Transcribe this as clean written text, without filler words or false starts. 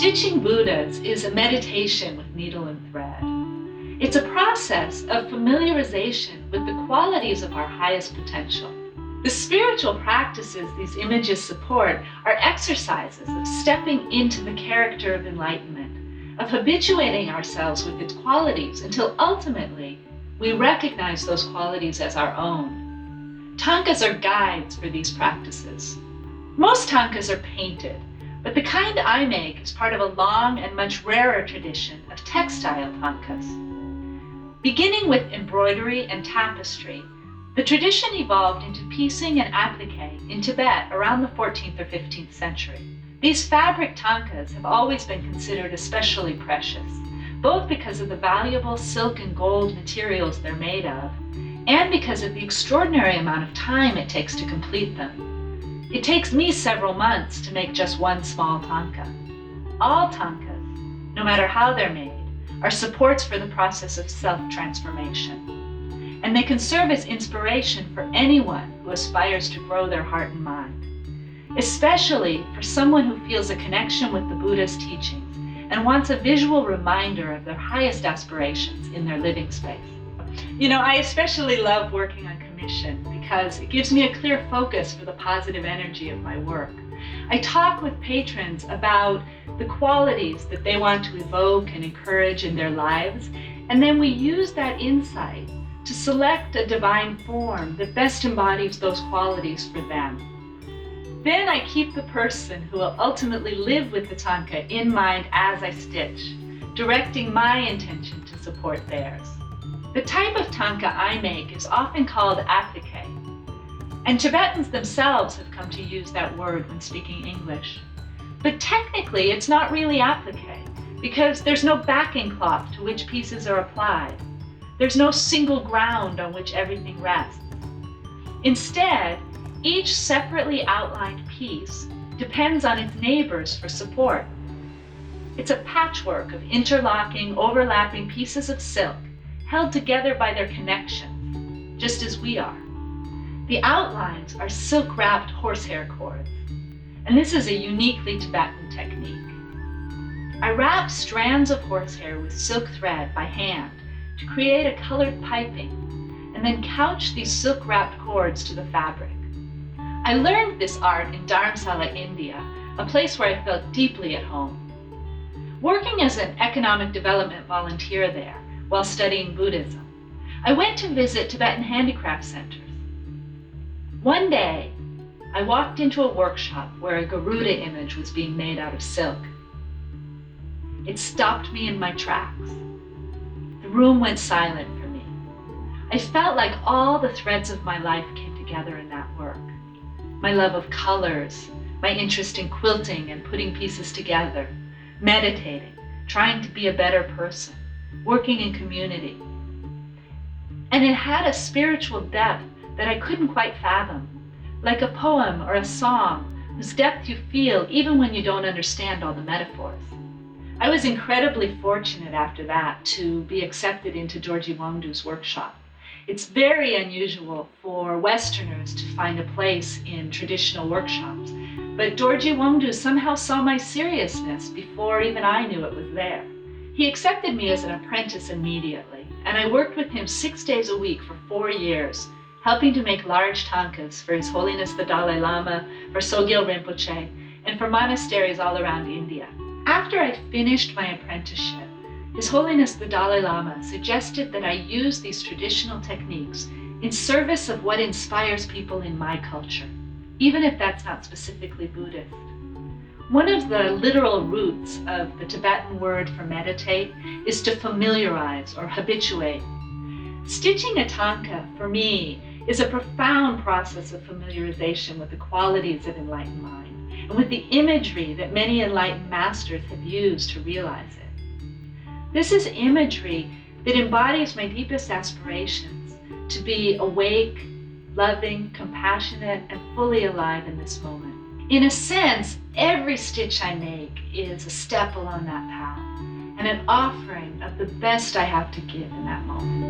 Stitching Buddhas is a meditation with needle and thread. It's a process of familiarization with the qualities of our highest potential. The spiritual practices these images support are exercises of stepping into the character of enlightenment, of habituating ourselves with its qualities until ultimately we recognize those qualities as our own. Thangkas are guides for these practices. Most thangkas are painted, but the kind I make is part of a long and much rarer tradition of textile thangkas. Beginning with embroidery and tapestry, the tradition evolved into piecing and applique in Tibet around the 14th or 15th century. These fabric thangkas have always been considered especially precious, both because of the valuable silk and gold materials they're made of, and because of the extraordinary amount of time it takes to complete them. It takes me several months to make just one small thangka. All thangkas, no matter how they're made, are supports for the process of self-transformation. And they can serve as inspiration for anyone who aspires to grow their heart and mind, especially for someone who feels a connection with the Buddha's teachings and wants a visual reminder of their highest aspirations in their living space. I especially love working on commission because it gives me a clear focus for the positive energy of my work. I talk with patrons about the qualities that they want to evoke and encourage in their lives, and then we use that insight to select a divine form that best embodies those qualities for them. Then I keep the person who will ultimately live with the thangka in mind as I stitch, directing my intention to support theirs. The type of thangka I make is often called applique, and Tibetans themselves have come to use that word when speaking English. But technically, it's not really applique because there's no backing cloth to which pieces are applied. There's no single ground on which everything rests. Instead, each separately outlined piece depends on its neighbors for support. It's a patchwork of interlocking, overlapping pieces of silk held together by their connections, just as we are. The outlines are silk-wrapped horsehair cords, and this is a uniquely Tibetan technique. I wrap strands of horsehair with silk thread by hand to create a colored piping, and then couch these silk-wrapped cords to the fabric. I learned this art in Dharamsala, India, a place where I felt deeply at home. Working as an economic development volunteer there while studying Buddhism, I went to visit Tibetan handicraft centers. One day, I walked into a workshop where a Garuda image was being made out of silk. It stopped me in my tracks. The room went silent for me. I felt like all the threads of my life came together in that work. My love of colors, my interest in quilting and putting pieces together, meditating, trying to be a better person, working in community. And it had a spiritual depth that I couldn't quite fathom, like a poem or a song whose depth you feel even when you don't understand all the metaphors. I was incredibly fortunate after that to be accepted into Dorji Wangdu's workshop. It's very unusual for Westerners to find a place in traditional workshops, but Dorji Wangdu somehow saw my seriousness before even I knew it was there. He accepted me as an apprentice immediately, and I worked with him 6 days a week for 4 years, helping to make large thangkas for His Holiness the Dalai Lama, for Sogyal Rinpoche, and for monasteries all around India. After I finished my apprenticeship, His Holiness the Dalai Lama suggested that I use these traditional techniques in service of what inspires people in my culture, even if that's not specifically Buddhist. One of the literal roots of the Tibetan word for meditate is to familiarize or habituate. Stitching a thangka, for me, is a profound process of familiarization with the qualities of enlightened mind and with the imagery that many enlightened masters have used to realize it. This is imagery that embodies my deepest aspirations to be awake, loving, compassionate, and fully alive in this moment. In a sense, every stitch I make is a step along that path and an offering of the best I have to give in that moment.